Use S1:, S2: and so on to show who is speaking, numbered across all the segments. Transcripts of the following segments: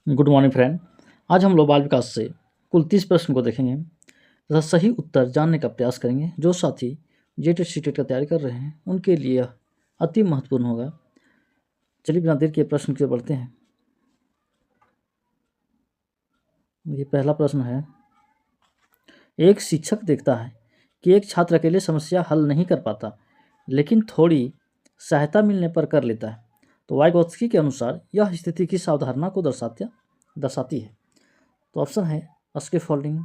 S1: Good morning friend. आज हम लोग बाल विकास से कुल 30 प्रश्न को देखेंगे तथा सही उत्तर जानने का प्रयास करेंगे। जो साथी जेटेट सीटेट का तैयारी कर रहे हैं उनके लिए यह अति महत्वपूर्ण होगा। चलिए बिना देर के प्रश्न की ओर बढ़ते हैं। ये पहला प्रश्न है, एक शिक्षक देखता है कि एक छात्र अकेले समस्या हल नहीं कर पाता लेकिन थोड़ी सहायता मिलने पर कर लेता है, तो वाइगोत्स्की के अनुसार यह स्थिति किस अवधारणा को दर्शाती है। तो ऑप्शन है स्कैफोल्डिंग,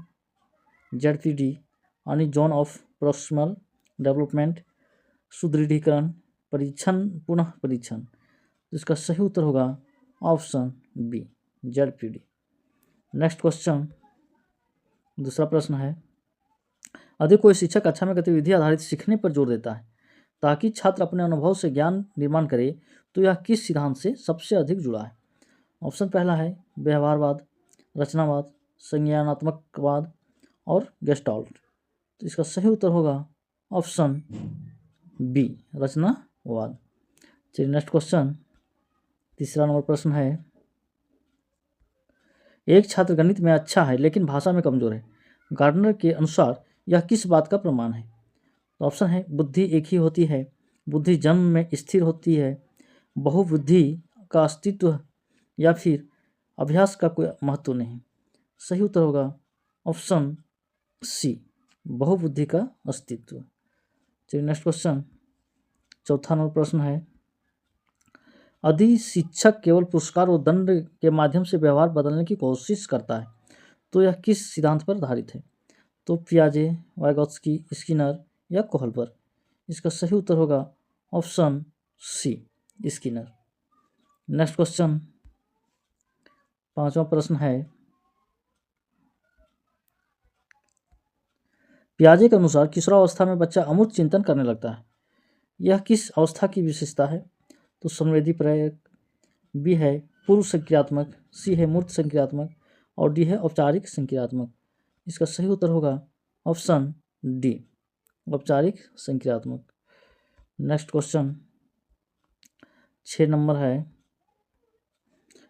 S1: जेडपीडी यानी जोन ऑफ प्रोक्सिमल डेवलपमेंट, सुदृढ़ीकरण, परीक्षण पुनः परीक्षण। तो इसका सही उत्तर होगा option B, ZPD. Next question, दूसरा प्रश्न है, यदि कोई शिक्षक कक्षा में गतिविधि आधारित सीखने पर जोर देता है ताकि छात्र अपने अनुभव से ज्ञान निर्माण करे, तो यह किस सिद्धांत से सबसे अधिक जुड़ा है। ऑप्शन पहला है व्यवहारवाद, रचनावाद, संज्ञानात्मकवाद और गेस्टाल्ट। तो इसका सही उत्तर होगा ऑप्शन बी, रचनावाद। चलिए नेक्स्ट क्वेश्चन, तीसरा नंबर प्रश्न है, एक छात्र गणित में अच्छा है लेकिन भाषा में कमजोर है, गार्डनर के अनुसार यह किस बात का प्रमाण है। तो ऑप्शन है बुद्धि एक ही होती है, बुद्धि जन्म में स्थिर होती है, बहुबुद्धि का अस्तित्व, या फिर अभ्यास का कोई महत्व नहीं। सही उत्तर होगा ऑप्शन सी, बहुबुद्धि का अस्तित्व। चलिए नेक्स्ट क्वेश्चन, चौथा नंबर प्रश्न है, यदि शिक्षक केवल पुरस्कार और दंड के माध्यम से व्यवहार बदलने की कोशिश करता है तो यह किस सिद्धांत पर आधारित है। तो पियाजे, वाइगोत्स्की, स्किनर या कोहलबर। इसका सही उत्तर होगा option C, Skinner. Next question, पांचवा प्रश्न है, पियाजे के अनुसार किशोरावस्था में बच्चा अमूर्त चिंतन करने लगता है, यह किस अवस्था की विशेषता है। तो संवेदी प्रयोग, बी है पूर्व संक्रियात्मक, सी है मूर्त संक्रियात्मक और डी है औपचारिक संक्रियात्मक। इसका सही उत्तर होगा ऑप्शन डी, औपचारिक संक्रियात्मक। नेक्स्ट क्वेश्चन 6 नंबर है,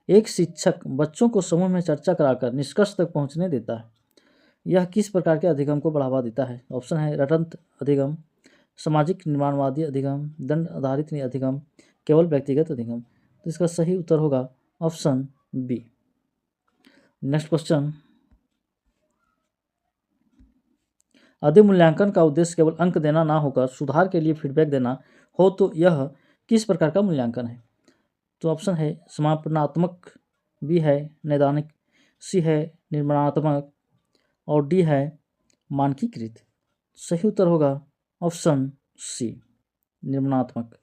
S1: एक शिक्षक बच्चों को समूह में चर्चा कराकर निष्कर्ष तक पहुंचने देता है, यह किस प्रकार के अधिगम को बढ़ावा देता है। ऑप्शन है रटंत अधिगम, सामाजिक निर्माणवादी अधिगम, दंड आधारित अधिगम, केवल व्यक्तिगत अधिगम। तो इसका सही उत्तर होगा ऑप्शन बी। नेक्स्ट क्वेश्चन, यदि मूल्यांकन का उद्देश्य केवल अंक देना ना होकर सुधार के लिए फीडबैक देना हो तो यह किस प्रकार का मूल्यांकन है। तो ऑप्शन है समापनात्मक, बी है नैदानिक, सी है निर्माणात्मक और डी है मानकीकृत। सही उत्तर होगा ऑप्शन सी, निर्माणात्मक।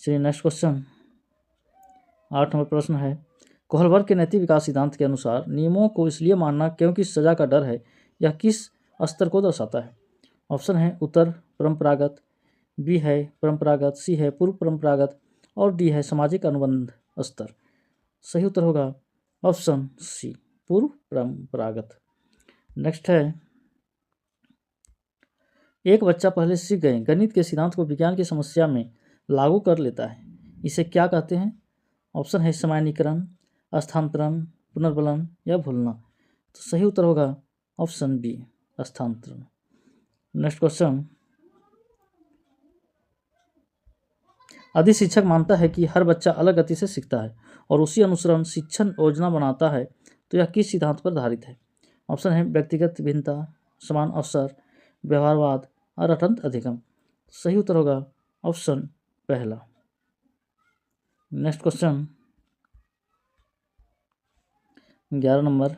S1: चलिए नेक्स्ट क्वेश्चन, 8 नंबर प्रश्न है, कोहलबर्ग के नैतिक विकास सिद्धांत के अनुसार नियमों को इसलिए मानना क्योंकि सजा का डर है, यह किस स्तर को दर्शाता है। ऑप्शन है उत्तर परंपरागत, बी है परंपरागत, सी है पूर्व परंपरागत और डी है सामाजिक अनुबंध स्तर। सही उत्तर होगा ऑप्शन सी, पूर्व परंपरागत। नेक्स्ट है, एक बच्चा पहले सीख गए गणित के सिद्धांत को विज्ञान की समस्या में लागू कर लेता है, इसे क्या कहते हैं। ऑप्शन है सामान्यीकरण, स्थानांतरण, पुनर्बलन या भूलना। तो सही उत्तर होगा ऑप्शन बी, स्थानांतरण। नेक्स्ट क्वेश्चन, यदि शिक्षक मानता है कि हर बच्चा अलग गति से सीखता है और उसी अनुसरण शिक्षण योजना बनाता है तो यह किस सिद्धांत पर आधारित है। ऑप्शन है व्यक्तिगत भिन्नता, समान अवसर, व्यवहारवाद और रटंत अधिगम। सही उत्तर होगा ऑप्शन पहला। नेक्स्ट क्वेश्चन 11 नंबर,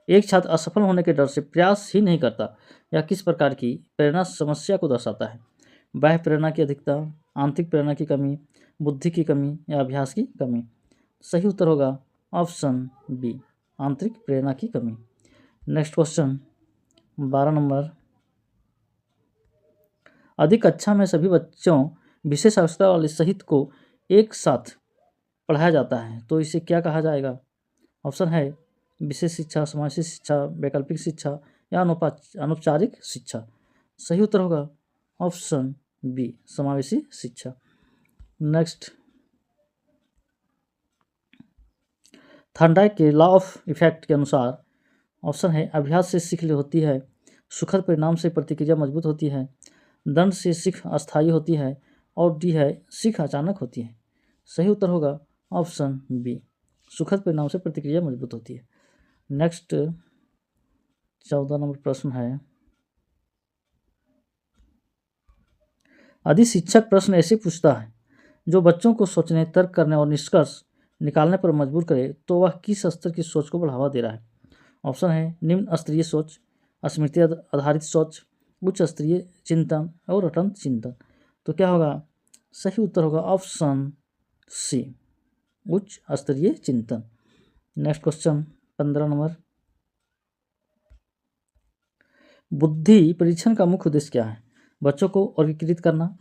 S1: एक छात्र असफल होने के डर से प्रयास ही नहीं करता, यह किस प्रकार की प्रेरणा समस्या को दर्शाता है। बाह्य प्रेरणा की अधिकता, आंतरिक प्रेरणा की कमी, बुद्धि की कमी या अभ्यास की कमी। सही उत्तर होगा ऑप्शन बी, आंतरिक प्रेरणा की कमी। नेक्स्ट क्वेश्चन 12 नंबर, अधिक कक्षा में सभी बच्चों विशेष आवश्यकता वाले सहित को एक साथ पढ़ाया जाता है तो इसे क्या कहा जाएगा। ऑप्शन है विशेष शिक्षा, समावेशी शिक्षा, वैकल्पिक शिक्षा या अनौपचारिक शिक्षा। सही उत्तर होगा ऑप्शन बी, समावेशी शिक्षा। नेक्स्ट थॉर्नडाइक के लॉ ऑफ इफेक्ट के अनुसार ऑप्शन है अभ्यास से सीख होती है, सुखद परिणाम से प्रतिक्रिया मजबूत होती है, दंड से सीख अस्थायी होती है, और डी है सीख अचानक होती है। सही उत्तर होगा ऑप्शन बी, सुखद परिणाम से प्रतिक्रिया मजबूत होती है। नेक्स्ट 14 नंबर प्रश्न है, यदि शिक्षक प्रश्न ऐसे पूछता है जो बच्चों को सोचने, तर्क करने और निष्कर्ष निकालने पर मजबूर करे तो वह किस स्तर की सोच को बढ़ावा दे रहा है? ऑप्शन है निम्न स्तरीय सोच, स्मृति आधारित सोच, उच्च स्तरीय चिंतन और रटंत चिंतन। तो क्या होगा? सही उत्तर होगा ऑप्शन सी, उच्च स्तरीय चिंतन। नेक्स्ट क्वेश्चन 15 नंबर, बुद्धि परीक्षण का मुख्य उद्देश्य क्या है? बच्चों को वर्गीकृत करना,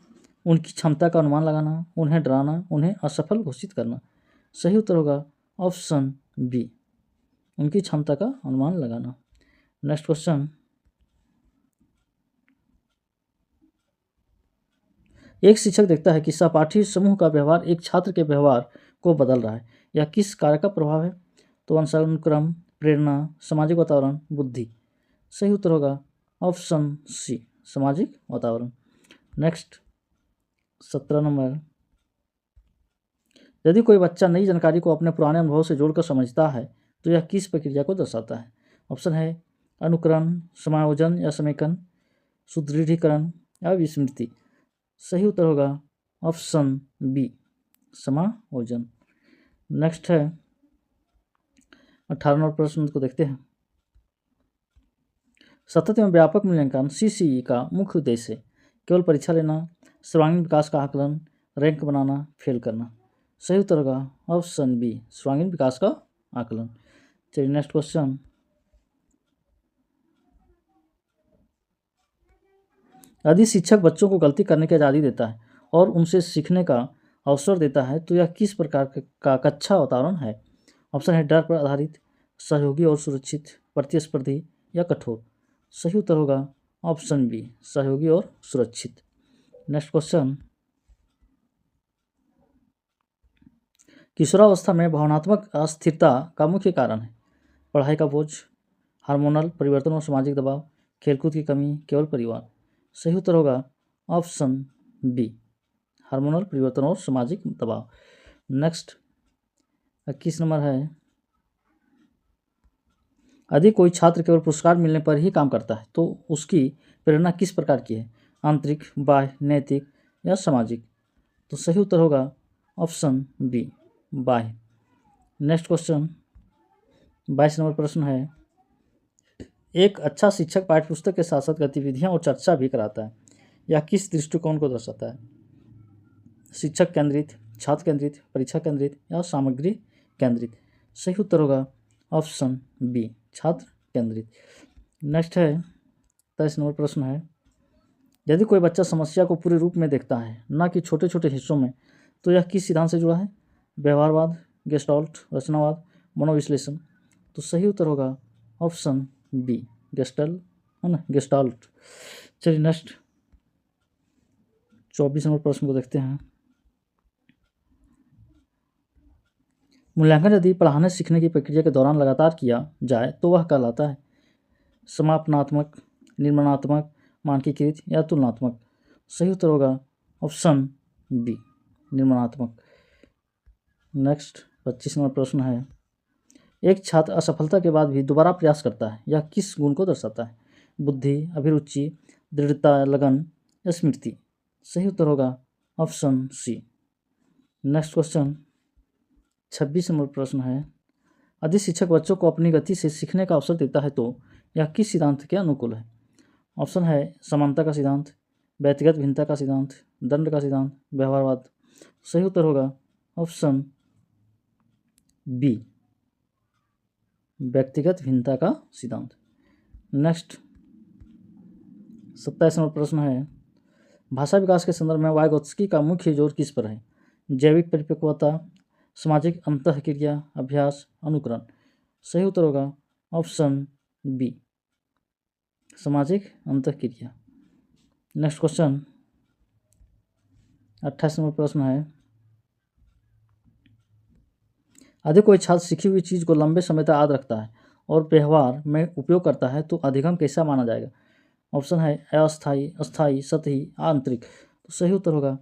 S1: उनकी क्षमता का अनुमान लगाना, उन्हें डराना, उन्हें असफल घोषित करना। सही उत्तर होगा ऑप्शन बी, उनकी क्षमता का अनुमान लगाना। नेक्स्ट क्वेश्चन, एक शिक्षक देखता है कि सहपाठी समूह का व्यवहार एक छात्र के व्यवहार को बदल रहा है। यह किस कार्य का प्रभाव है? तो अनुक्रम, प्रेरणा, सामाजिक वातावरण, बुद्धि। सही उत्तर होगा ऑप्शन सी, सामाजिक वातावरण। नेक्स्ट 17 नंबर, यदि कोई बच्चा नई जानकारी को अपने पुराने अनुभव से जोड़कर समझता है तो यह किस प्रक्रिया को दर्शाता है? ऑप्शन है अनुकरण, समायोजन या समेकन, सुदृढ़ीकरण या विस्मृति। सही उत्तर होगा ऑप्शन बी, समायोजन। नेक्स्ट है 18 नंबर प्रश्न को देखते हैं, सतत एवं व्यापक मूल्यांकन CCE का मुख्य उद्देश्य है केवल परीक्षा लेना, सर्वांगीण विकास का आकलन, रैंक बनाना, फेल करना। सही उत्तर होगा ऑप्शन बी, सर्वांगीण विकास का आकलन। चलिए नेक्स्ट क्वेश्चन, यदि शिक्षक बच्चों को गलती करने की आज़ादी देता है और उनसे सीखने का अवसर देता है तो यह किस प्रकार का कक्षा वातावरण है? ऑप्शन है डर पर आधारित, सहयोगी और सुरक्षित, प्रतिस्पर्धी या कठोर। सही उत्तर होगा ऑप्शन बी, सहयोगी और सुरक्षित। नेक्स्ट क्वेश्चन, किशोरावस्था में भावनात्मक अस्थिरता का मुख्य कारण है पढ़ाई का बोझ, हार्मोनल परिवर्तन और सामाजिक दबाव, खेलकूद की कमी, केवल परिवार। सही उत्तर होगा ऑप्शन बी, हार्मोनल परिवर्तन और सामाजिक दबाव। नेक्स्ट 21 नंबर है, यदि कोई छात्र केवल पुरस्कार मिलने पर ही काम करता है तो उसकी प्रेरणा किस प्रकार की है? आंतरिक, बाह्य, नैतिक या सामाजिक। तो सही उत्तर होगा ऑप्शन बी, बाह्य। नेक्स्ट क्वेश्चन 22 नंबर प्रश्न है, एक अच्छा शिक्षक पाठ्यपुस्तक के साथ साथ गतिविधियां और चर्चा भी कराता है। यह किस दृष्टिकोण को दर्शाता है? शिक्षक केंद्रित, छात्र केंद्रित, परीक्षा केंद्रित या सामग्री केंद्रित। सही उत्तर होगा ऑप्शन बी, छात्र केंद्रित। नेक्स्ट है 23 नंबर प्रश्न है, यदि कोई बच्चा समस्या को पूरे रूप में देखता है न कि छोटे छोटे हिस्सों में तो यह किस सिद्धांत से जुड़ा है? व्यवहारवाद, गेस्टाल्ट, रचनावाद, मनोविश्लेषण। तो सही उत्तर होगा ऑप्शन बी, गेस्टल है ना, गेस्टाल्ट। चलिए नेक्स्ट 24 नंबर प्रश्न को देखते हैं, मूल्यांकन यदि पढ़ाने सीखने की प्रक्रिया के दौरान लगातार किया जाए तो वह कहलाता है समापनात्मक, निर्माणात्मक, मानकीकृत या तुलनात्मक। सही उत्तर होगा ऑप्शन बी, निर्माणात्मक। नेक्स्ट 25 नंबर प्रश्न है, एक छात्र असफलता के बाद भी दोबारा प्रयास करता है, यह किस गुण को दर्शाता है? बुद्धि, अभिरुचि, दृढ़ता, लगन या स्मृति। सही उत्तर होगा option C. Next question 26 number प्रश्न है, यदि शिक्षक बच्चों को अपनी गति से सीखने का अवसर देता है तो यह किस सिद्धांत के अनुकूल है? ऑप्शन है समानता का सिद्धांत, व्यक्तिगत भिन्नता का सिद्धांत, दंड का सिद्धांत, व्यवहारवाद। सही उत्तर होगा ऑप्शन बी, व्यक्तिगत भिन्नता का सिद्धांत। नेक्स्ट 27 नंबर प्रश्न है, भाषा विकास के संदर्भ में वाइगोत्स्की का मुख्य जोर किस पर है? जैविक परिपक्वता, सामाजिक अंतःक्रिया, अभ्यास, अनुकरण। सही उत्तर होगा ऑप्शन बी, सामाजिक अंतःक्रिया। नेक्स्ट क्वेश्चन 28 नंबर प्रश्न है, यदि कोई छात्र सीखी हुई चीज़ को लंबे समय तक याद रखता है और व्यवहार में उपयोग करता है तो अधिगम कैसा माना जाएगा? ऑप्शन है अस्थायी, अस्थायी, सतही, आंतरिक। तो सही उत्तर होगा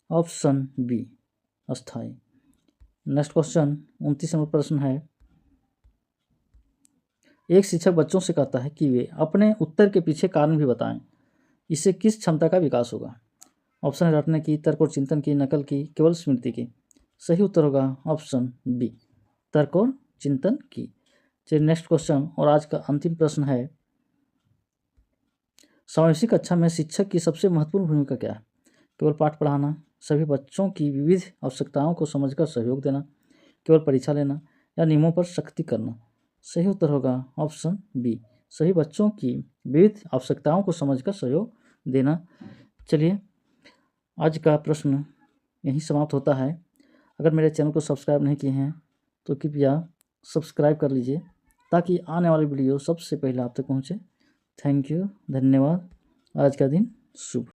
S1: ऑप्शन बी, अस्थायी। नेक्स्ट क्वेश्चन 29 नंबर प्रश्न है, एक शिक्षक बच्चों से कहता है कि वे अपने उत्तर के पीछे कारण भी बताएं। इससे किस क्षमता का विकास होगा? ऑप्शन है रटने की, तर्क और चिंतन की, नकल की, केवल स्मृति की। सही उत्तर होगा ऑप्शन बी, तर्क और चिंतन की। चलिए नेक्स्ट क्वेश्चन और आज का अंतिम प्रश्न है, समावेशी कक्षा में शिक्षक की सबसे महत्वपूर्ण भूमिका क्या है? केवल पाठ पढ़ाना, सभी बच्चों की विविध आवश्यकताओं को समझकर सहयोग देना, केवल परीक्षा लेना या नियमों पर सख्ती करना। सही उत्तर होगा ऑप्शन बी, सभी बच्चों की विविध आवश्यकताओं को समझकर सहयोग देना। चलिए आज का प्रश्न यहीं समाप्त होता है। अगर मेरे चैनल को सब्सक्राइब नहीं किए हैं तो कृपया सब्सक्राइब कर लीजिए ताकि आने वाली वीडियो सबसे पहले आप तक पहुँचे। थैंक यू, धन्यवाद। आज का दिन शुभ।